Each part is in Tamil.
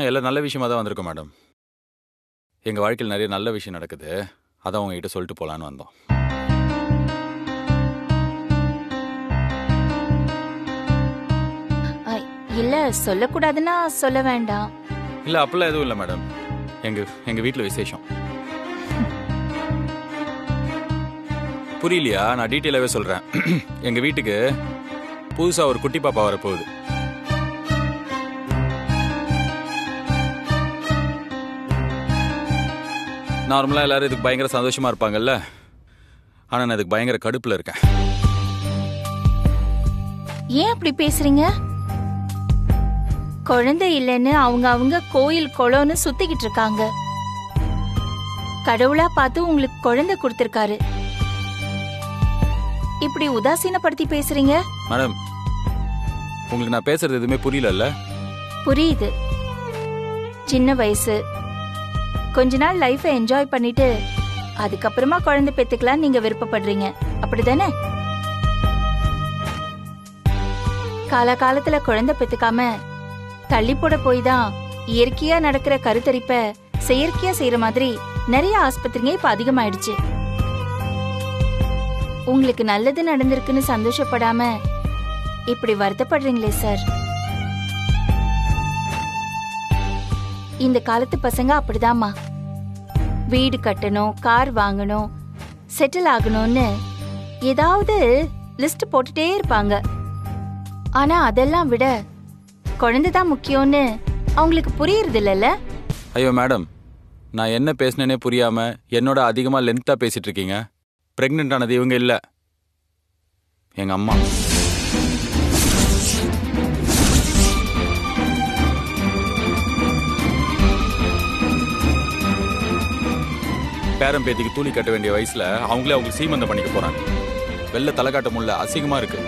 எல்லாம் நல்ல விஷயமா தான் வந்திருக்கோம் மேடம். எங்கள் வாழ்க்கையில் நிறைய நல்ல விஷயம் நடக்குது. அதான் உங்ககிட்ட சொல்லிட்டு போகலான்னு வந்தோம். இல்ல சொல்லக்கூடாதுன்னா சொல்ல வேண்டாம். இல்லை அப்படிலாம் எதுவும் இல்லை மேடம். எங்கள் வீட்டில் விசேஷம். புரியலையா? நான் டீட்டெயிலாகவே சொல்கிறேன். எங்கள் வீட்டுக்கு புதுசாக ஒரு குட்டி பாப்பா வரப்போகுது. நார்மலாக எல்லாரும் இதுக்கு பயங்கர சந்தோஷமாக இருப்பாங்கல்ல, ஆனால் நான் இதுக்கு பயங்கர கடுப்பில் இருக்கேன். ஏன் அப்படி பேசுறீங்க? குழந்தை இல்லைன்னு அவங்க கோயில் குளம்னு சுத்திக்கிட்டு இருக்காங்க. கடவுளா பார்த்து உங்களுக்கு குழந்தை கொடுத்திருக்காரு. இப்படி உதாசீனப்படுத்தி பேசுறீங்க? மேடம், உங்களுக்கு நான் பேசுறது எதுவுமே புரியல? புரியுது. சின்ன வயசு, கொஞ்ச நாள் லைஃபை என்ஜாய் பண்ணிட்டு அதுக்கப்புறமா குழந்தை பெத்துக்கலாம் நீங்க விருப்பப்படுறீங்க, அப்படிதானே? காலகாலத்துல குழந்தை பெத்துக்காம தள்ளி போட போய் தான் இயற்கையா நடக்கிற கருத்தரிப்ப செயற்கையா செய்யற மாதிரி நிறைய ஆஸ்பத்திரிங்க இப்ப அதிகமாயிடுச்சு. உங்களுக்கு நல்லது நடந்திருக்குன்னு சந்தோஷப்படாம இப்படி வருத்தப்படுறீங்களே சார். இந்த காலத்து பசங்க அப்படிதாம்மா. வீடு கட்டணும், கார் வாங்கணும், செட்டில் ஆகணும்னு ஏதாவது லிஸ்ட் போட்டுட்டே இருப்பாங்க. ஆனா அதெல்லாம் விட குழந்தைதான் முக்கியம்னு அவங்களுக்கு புரியுறது இல்லைல்ல? ஐயோ மேடம், நான் என்ன பேசினேனே புரியாம என்னோட அதிகமா லென்த்தா பேசிட்டு இருக்கீங்க. பிரெக்னென்ட் ஆனது இவங்க இல்ல, எங்க அம்மா. பேரம் பேத்திக்கு தூளி கட்ட வேண்டிய வயசுல அவங்களே அவங்களுக்கு சீமந்தம் பண்ணிக்க போறாங்க. வெள்ள தலை காட்ட முடியல, அசிங்கமா இருக்கு.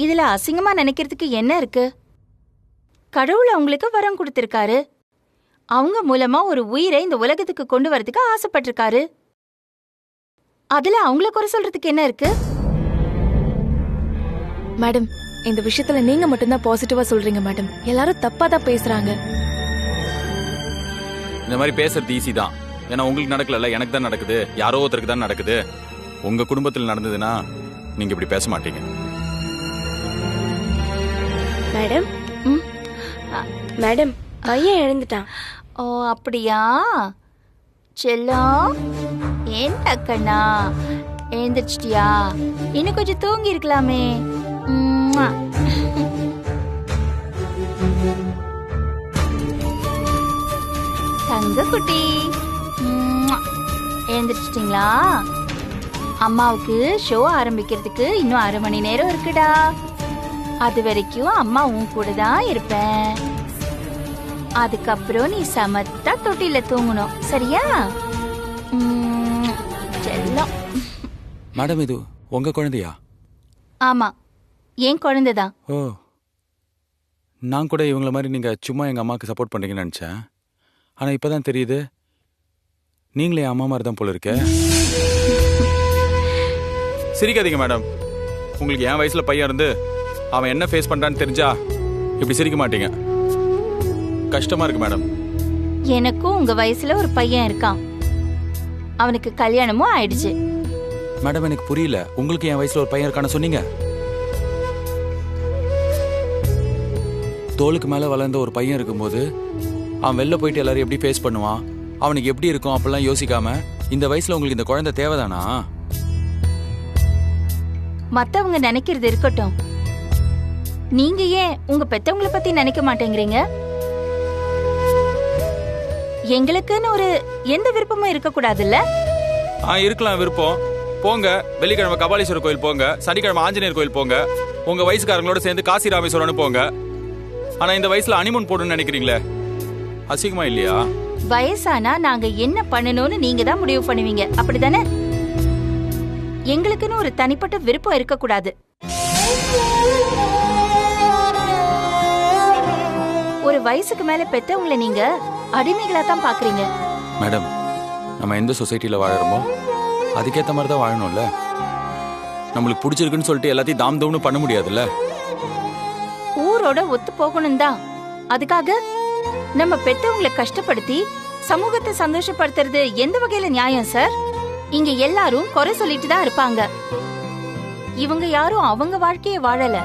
இதுல அசிங்கமா நினைக்கிறதுக்கு என்ன இருக்கு? கடவுள் அவங்களுக்கு வரம் கொடுத்திருக்காரு. அவங்க மூலமா ஒரு உயிரை இந்த உலகத்துக்கு கொண்டு வரதுக்கு ஆசைப்பட்டிருக்காரு. அதுல அவங்கள குறை சொல்றதுக்கு என்ன இருக்கு? மேடம், இந்த விஷயத்துல நீங்க மட்டும்தான் பாசிட்டிவா சொல்றீங்க மேடம். எல்லாரும் தப்பா தான் பேசுறாங்க. இந்த மாதிரி பேசுறது ஈஸி தான். ஏன்னா உங்களுக்கு நடக்கல, எனக்கு தான் நடக்குது. யாரோ ஒருத்தருக்கு தான் நடக்குது. உங்க குடும்பத்தில் நடந்ததுன்னா நீங்க இப்படி பேச மாட்டீங்க. மேடம், மேடம் பையன் எழுந்துட்டான். ஓ அப்படியா? செல்லம், என்ன கண்ணா எழுந்திரிச்சிட்டியா? இன்னும் கொஞ்சம் தூங்கி இருக்கலாமே. தங்க குட்டி, எழுந்திரிச்சிட்டீங்களா? அம்மாவுக்கு ஷோ ஆரம்பிக்கிறதுக்கு இன்னும் 1/2 மணி நேரம் இருக்குடா. அது வரைக்கும் அம்மா உன் கூட தான் இருப்பேன். அதுக்கப்புறம் நீ சமத்தா தொட்டில தூங்கணும், சரியா? செல்லம். மேடம், இது உங்க குழந்தையா? ஆமா, என் குழந்தைதான். ஓ, நான் கூட இவங்கள மாதிரி நீங்க சும்மா எங்க அம்மாவுக்கு சப்போர்ட் பண்றீங்கன்னு நினைச்சேன். ஆனா இப்பதான் தெரியுது நீங்களே அம்மா மாதிரி தான் போல இருக்க. சிரிக்காதீங்க மேடம். உங்களுக்கு என் வயசுல பையன் இருந்து அவன் என்ன ஃபேஸ் பண்றான்னு தெரிஞ்சா இப்படி சிரிக்க மாட்டீங்க. கஷ்டமா இருக்கு மேடம். எனக்கும் உங்க வயசுல ஒரு பையன் இருக்கான். அவனுக்கு கல்யாணமும் ஆயிடுச்சு. மேடம், எனக்கு புரியல. உங்களுக்கு என் வயசுல ஒரு பையன் இருக்கான்னு சொன்னீங்க. தோளுக்கு மேல வளர்ந்த ஒரு பையன் இருக்கும்போது அவன் வெளில போயிட்டு எல்லாரும் எப்படி ஃபேஸ் பண்ணுவான், அவனுக்கு எப்படி இருக்கும் அப்படிலாம் யோசிக்காம இந்த வயசுல உங்களுக்கு இந்த குழந்தை தேவைதானா? மத்தவங்க நினைக்கிறது இருக்கட்டும், நீங்க ஏன் உங்க பெத்தவங்கள பத்தி நினைக்க மாட்டேங்கிறீங்க? எங்களுக்குன்னு ஒரு எந்த விருப்பமும் இருக்க கூடாதுல்ல? இருக்கலாம் விருப்பம். போங்க, வெள்ளிக்கிழமை கபாலீஸ்வரர் கோயில் போங்க, சனிக்கிழமை ஆஞ்சநேயர் கோயில் போங்க, உங்க வயசுக்காரங்களோட சேர்ந்து காசி ராமேஸ்வரன் போங்க. ஆனா இந்த வயசுல அனிமன் போடணும்னு நினைக்கிறீங்களே, அசிங்கமா இல்லையா? வயசானா நாங்க என்ன பண்ணணும்னு நீங்க தான் முடிவு பண்ணுவீங்க, அப்படிதானே? எங்களுக்குன்னு ஒரு தனிப்பட்ட விருப்பம் இருக்க கூடாது. ஒரு வயசுக்கு மேல பெத்தவங்களை நீங்க அடிமைகளா தான் பாக்குறீங்க. மேடம், நம்ம எந்த சொசைட்டில வாழறோமோ அதுக்கேற்ற மாதிரி தான் வாழணும்ல. நம்மளுக்கு பிடிச்சிருக்குன்னு சொல்லிட்டு எல்லாத்தையும் தாம் தம்னு பண்ண முடியாதுல்ல. ஊரோட ஒத்து போகணும் தான். அதுக்காக நம்ம பெத்தவங்களை கஷ்டப்படுத்தி சமூகத்தை சந்தோஷப்படுத்துறது எந்த வகையில நியாயம் சார்? இங்க எல்லாரும் குறை சொல்லிட்டு தான் இருப்பாங்க. இவங்க யாரும் அவங்க வாழ்க்கைய வாழல,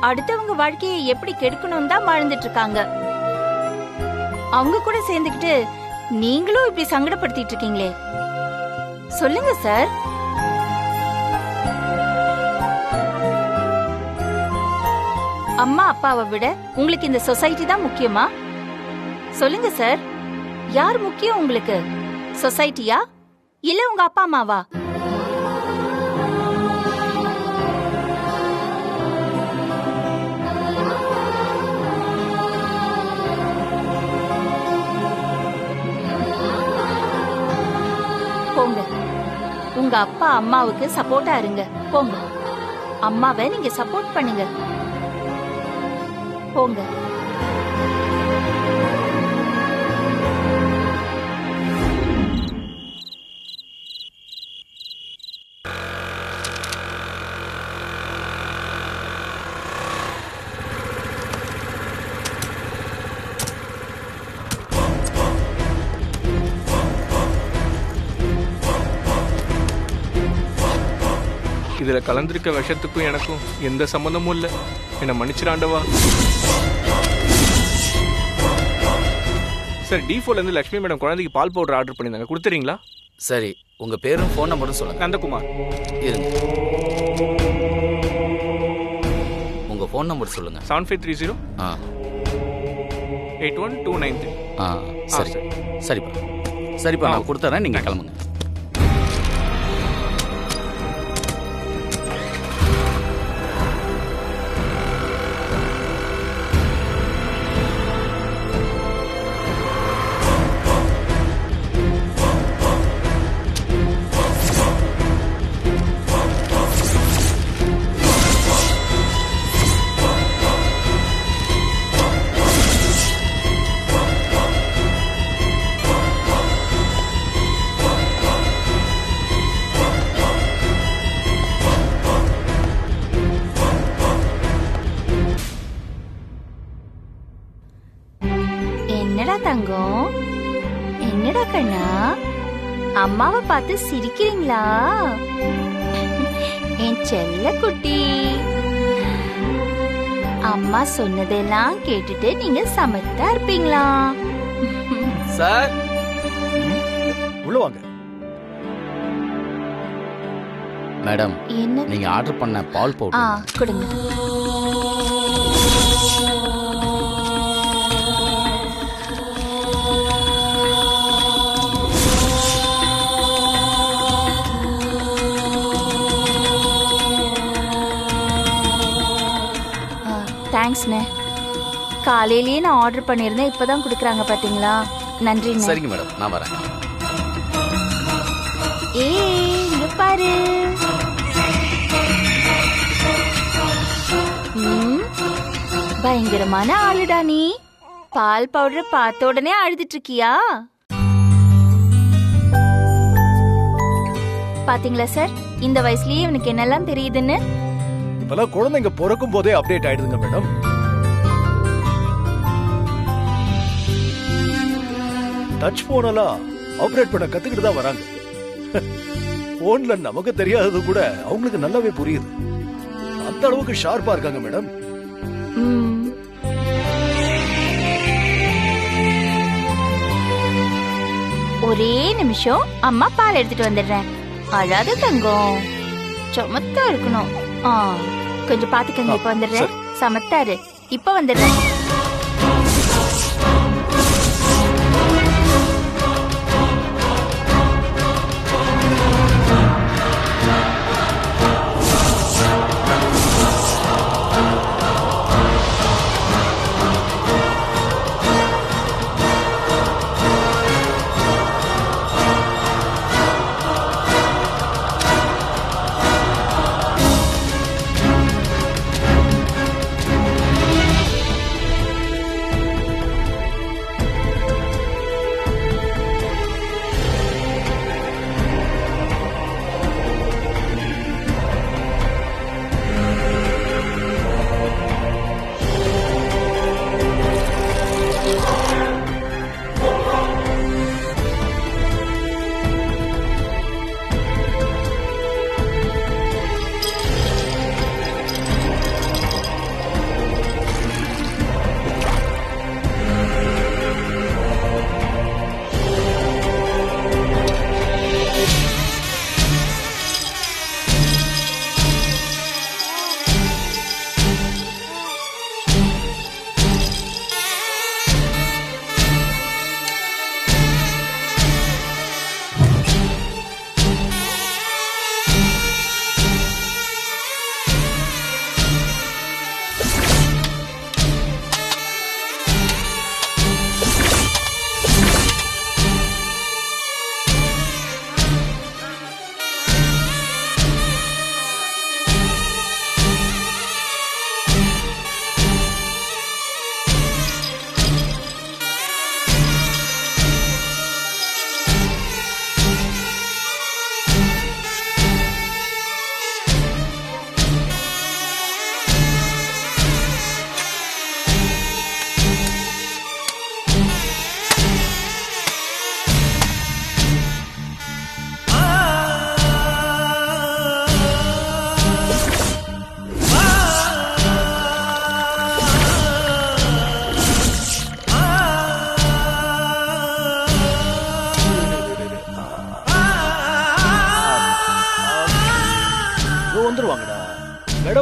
அடுத்தவங்க வாழ்க்கையை எப்படி கெடுக்கணும் தான் வாழ்ந்துட்டு இருக்காங்க. அவங்க கூட சேர்ந்துக்கிட்டு நீங்களும் இப்படி சங்கடப்படுத்திட்டு இருக்கீங்களே, சொல்லுங்க சார். அம்மா அப்பாவை விட உங்களுக்கு இந்த சொசைட்டி தான் முக்கியமா? சொல்லுங்க சார், யார் முக்கியம் உங்களுக்கு? சொசைட்டியா இல்ல உங்க அப்பா அம்மாவா? போங்க, உங்க அப்பா அம்மாவுக்கு சப்போர்ட்டா இருங்க. போங்க, அம்மாவை நீங்க சப்போர்ட் பண்ணுங்க. போங்க. இதுல கலந்திருக்க விஷத்துக்கும் எனக்கும் எந்த சம்பந்தமும் இல்லை. என்ன மன்னிச்சிராண்டவா. சார், D4ல இருந்து லட்சுமி மேடம் குழந்தைக்கு பால் பவுடர் ஆர்டர் பண்ணியிருந்தாங்க, கொடுத்துறீங்களா? சரி, உங்க பேரும் ஃபோன் நம்பரும் சொல்லுங்க. நந்தகுமார். இருங்க, உங்க ஃபோன் நம்பர் சொல்லுங்க. 7530 ஆ 81293. ஆ சரி சரிப்பா சரிப்பா, நான் கொடுத்துறேன், நீங்க கிளம்புங்க. என்னடா தங்கம், என்னடா கண்ணா, அம்மாவை பார்த்து சிரிக்கிறீங்களா? என் செல்ல குட்டி, அம்மா சொன்னதெல்லாம் கேட்டுட்டு நீங்க சமத்தா இருப்பீங்களா? சார், உள்ள வாங்க. மேடம், என்ன? நீங்க ஆர்டர் பண்ண பால் ஆ, பவுடர் கொடுங்க. தேங்க்ஸ்ண்ணே. காலையிலேயே நான் ஆர்டர் பண்ணியிருந்தேன், இப்பதான் கொடுக்குறாங்க பாத்தீங்களா? நன்றிண்ணே. சரிங்க மேடம், நான் வரேன். இங்க பாரு. பயங்கரமான ஆளுடா நீ. பால் பவுடர் பார்த்த உடனே அழுதுட்டு இருக்கியா? பாத்தீங்களா சார், இந்த வயசுலயே இவனுக்கு என்னெல்லாம் தெரியுதுன்னு. இப்பெல்லாம் குழந்தைங்க பிறக்கும் போதே அப்டேட் ஆயிடுதுங்க மேடம். டச் போன் எல்லாம் ஆபரேட் பண்ண கத்துக்கிட்டு தான் வராங்க. போன்ல நமக்கு தெரியாதது கூட அவங்களுக்கு நல்லாவே புரியுது. அந்த அளவுக்கு ஷார்ப்பா இருக்காங்க மேடம். ஒரே நிமிஷம், அம்மா பால் எடுத்துட்டு வந்துடுறேன். அழாத தங்கம், சமத்தா இருக்கணும். கொஞ்சம் பாத்துக்கங்க, இப்ப வந்துடுறேன். சமத்தாரு, இப்ப வந்துடுறேன்.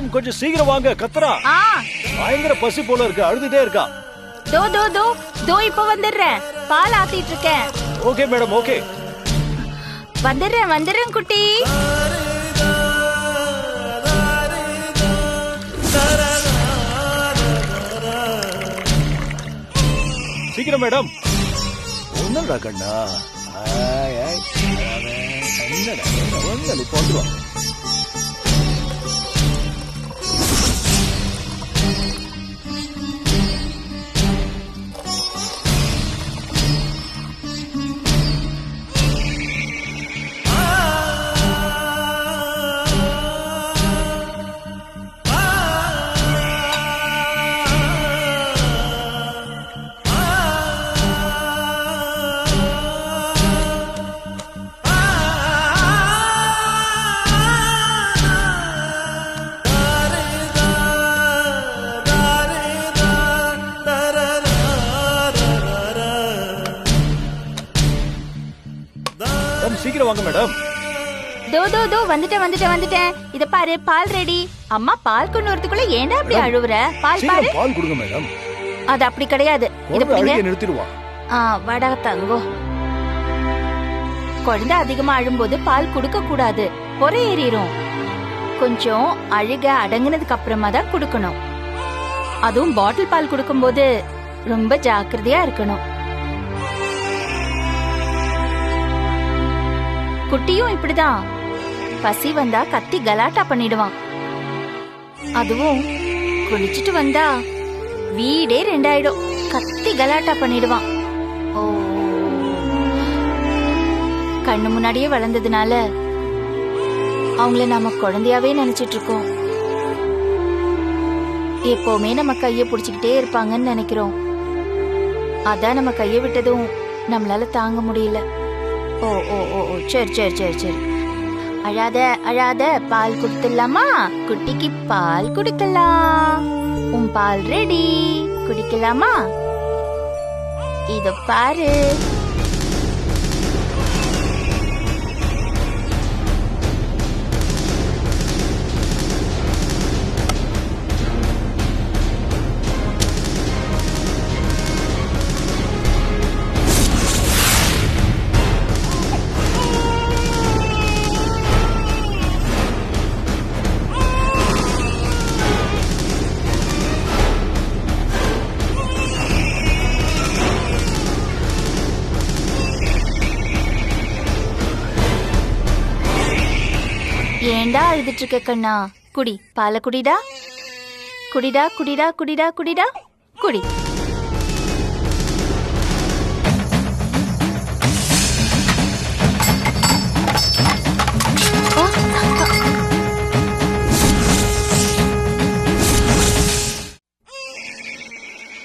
மேடம் கொஞ்சம் சீக்கிரம் வாங்க, கத்துறா. ஆ பயங்கர பசி போல இருக்கு, அழுதுட்டே இருக்கா. தோ தோ தோ தோ இப்ப வந்துடுறேன். பால் ஆத்திட்டு இருக்கேன். Okay madam, okay. வந்துடுறேன் குட்டி. சீக்கிரம் மேடம். ஒண்ணுடா கண்ணா. ஆய், ஆய். என்னடா, என்ன இப்ப வந்துருவா. சீக்கிரம் வாங்க மேடம். தோ தோ தோ வந்துட்டேன். இத பாரு, பால் ரெடி. அம்மா பால் கொண்டு வரதுக்குள்ள ஏன்டா அப்படி அழுவுற? பால் பாரு. சீக்கிரம் பால் கொடுங்க மேடம். அது அப்படி கிடையாது. இத பிடிங்க. நிறுத்திடுவா. வடா தங்கோ. குழந்தை அதிகமா அழும்போது பால் குடுக்க கூடாது, பொறை ஏறிடும். கொஞ்சம் அழுக அடங்குனதுக்கு அப்புறமா தான் குடுக்கணும். அதுவும் பாட்டில் பால் குடுக்கும்போது ரொம்ப ஜாக்கிரதையா இருக்கணும். குட்டியும் இப்படிதான். பசி வந்தா கத்தி கலாட்டா பண்ணிடுவான். அதுவும் குளிச்சுட்டு வந்தா வீடே ரெண்டாயிடும். கத்தி கலாட்டா பண்ணிடுவான். ஓ, கண்ணு முன்னாடியே வளர்ந்ததுனால அவங்கள நாம குழந்தையாவே நினைச்சிட்டு இருக்கோம். எப்பவுமே நம்ம கைய புடிச்சுக்கிட்டே இருப்பாங்கன்னு நினைக்கிறோம். அதான் நம்ம கைய விட்டதும் நம்மளால தாங்க முடியல. ஓ ஓ ஓ ஓ சரி. அழாத, பால் குடுத்துடலாமா? குட்டிக்கு பால் குடிக்கலாம். உன் பால் ரெடி, குடிக்கலாமா? இத பாரு. ஏண்டா அழுதுட்டு இருக்க கண்ணா? குடி, பால குடிடா. குடிடா. குடி.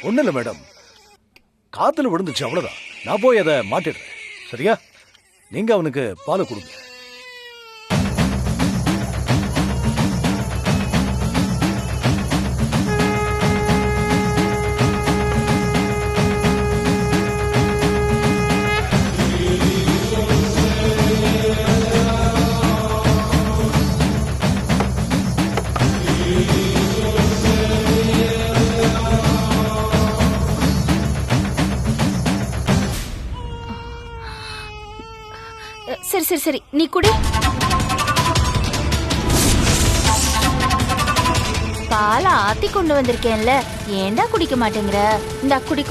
ஒண்ணு இல்ல மேடம், காத்துல விழுந்துச்சு, அவ்வளவுதான். நான் போய் அதை மாட்டிடுறேன், சரியா? நீங்க அவனுக்கு பாலை கொடுங்க. சரி, நீ குடி. பால ஆத்தி கொண்டு வந்திருக்கேன்ல, ஏண்டா குடிக்க மாட்டேங்கிற? இந்த குடி.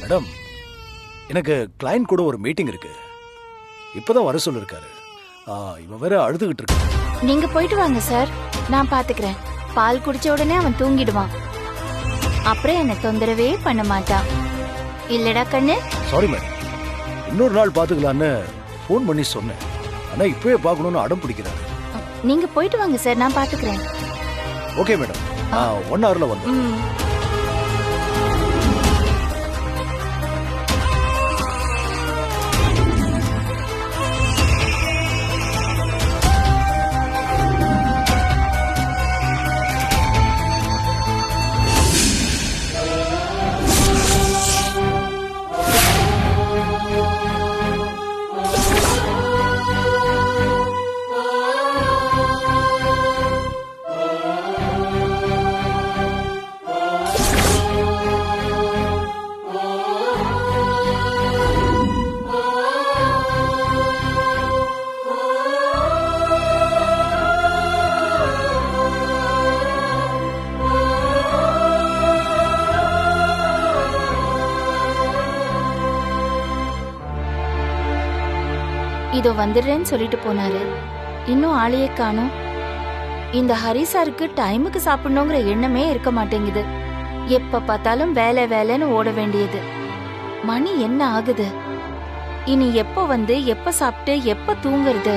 மேடம், எனக்கு கிளையண்ட் கூட ஒரு மீட்டிங் இருக்கு, இப்பதான் வர சொல்லிருக்காரு. இவன் வேற அழுதுகிட்டு இருக்க. நீங்க போயிட்டு வாங்க சார், நான் பாத்துக்கிறேன். பால் குடிச்ச உடனே அவன் தூங்கிடுவான். அப்புறம் என்ன தொந்தரவே பண்ண மாட்டான். இல்லடா கண்ணு? சாரி மேடம், இன்னொரு நாள் பாத்துக்கலான்னு போன் பண்ணி சொன்னேன். ஆனா இப்பவே பாக்கணும்னு அடம் பிடிக்கிறாரு. நீங்க போயிட்டு வாங்க சார், நான் பாத்துக்கிறேன். ஓகே மேடம், 1 hourல வந்து. இதோ வந்துடுறேன்னு சொல்லிட்டு போனாரு. இன்னும் ஆளையே காணோம். இந்த ஹரிசாருக்கு டைமுக்கு சாப்பிடணுங்கிற எண்ணமே இருக்க மாட்டேங்குது. எப்ப பார்த்தாலும் வேலை வேலைன்னு ஓட வேண்டியது. மணி என்ன ஆகுது? இனி எப்ப வந்து எப்ப சாப்பிட்டு எப்ப தூங்குறது?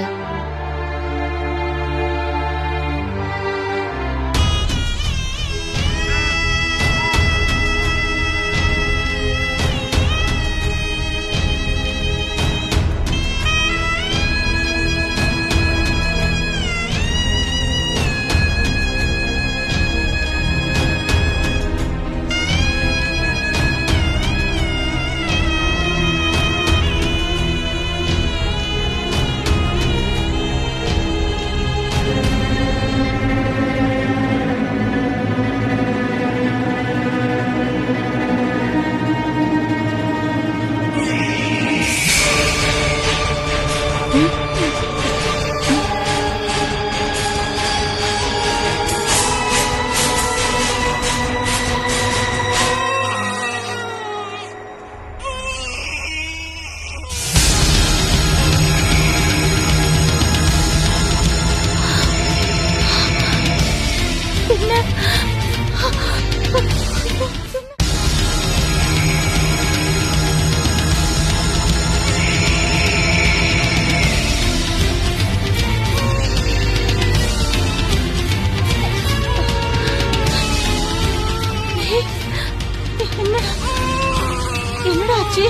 என்னடா ஆச்சு?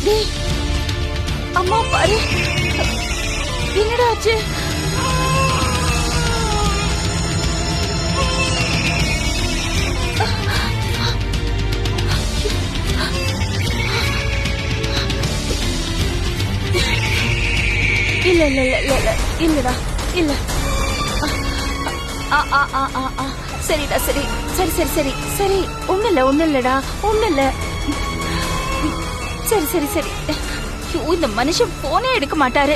டேய் அம்மா பாரு, என்னடா ஆச்சு? இல்ல இல்ல இல்ல இல்ல இல்லடா இல்ல. சரிடா சரி சரி சரி சரி சரி ஒண்ணு இல்லடா ஒண்ணு இல்ல. சரி சரி சரி. இந்த மனுஷன் போனே எடுக்க மாட்டாரு.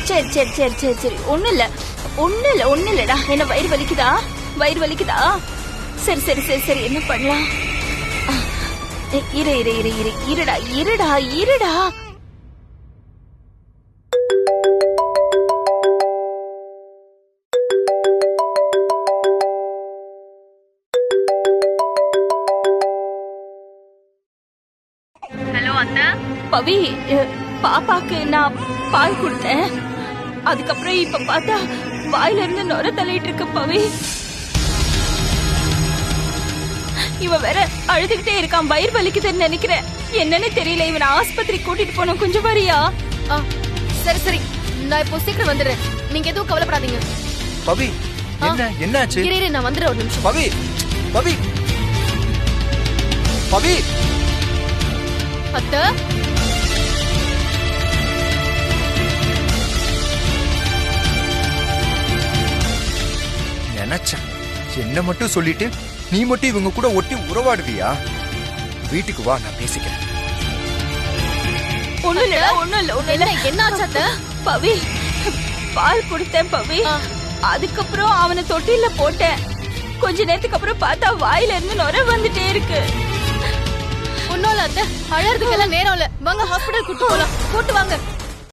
சரி சரி சரி சரி சரி ஒண்ணு இல்லடா. என்ன வயிறு வலிக்குதா? சரி சரி சரி சரி என்ன பண்ணலாம்? இருடா. பவி, பாப்பாக்கு நான் பால் கொடுத்தேன். அதுக்கப்புறம் இப்ப பார்த்தா வாயில இருந்து நுர தள்ளிட்டு இருக்கு பவி. இவ வேற அழுதுகிட்டே இருக்கான். வயிறு வலிக்குதுன்னு நினைக்கிறேன். என்னன்னு தெரியல. இவனை ஆஸ்பத்திரி கூட்டிட்டு போனோம். கொஞ்சம் வரியா? சரி சரி, நான் இப்போ சீக்கிரம் வந்துடுறேன். நீங்க எதுவும் கவலைப்படாதீங்க. பவி, என்னாச்சு? இரு நான் வந்துடுறேன் ஒரு நிமிஷம். பவி பவி பவி அத்தை, நினைச்சேன். என்ன மட்டும் சொல்லிட்டு நீ மட்டும் இவங்க கூட ஒட்டி உறவாடுவியா? வீட்டுக்கு வா, நான் பேசிக்கிறேன். ஒண்ணு இல்ல. என்ன ஆச்சு அத்தை? பவி, பால் கொடுத்தேன் பவி. அதுக்கப்புறம் அவனை தொட்டில போட்டேன். கொஞ்ச நேரத்துக்கு அப்புறம் பார்த்தா வாயில இருந்து நுர வந்துட்டே இருக்கு. ஒன்னும் இல்ல அத்தை, அழறதுக்கெல்லாம் நேரம் இல்ல. வாங்க ஹாஸ்பிடல் கூட்டு போலாம். கூட்டு வாங்க.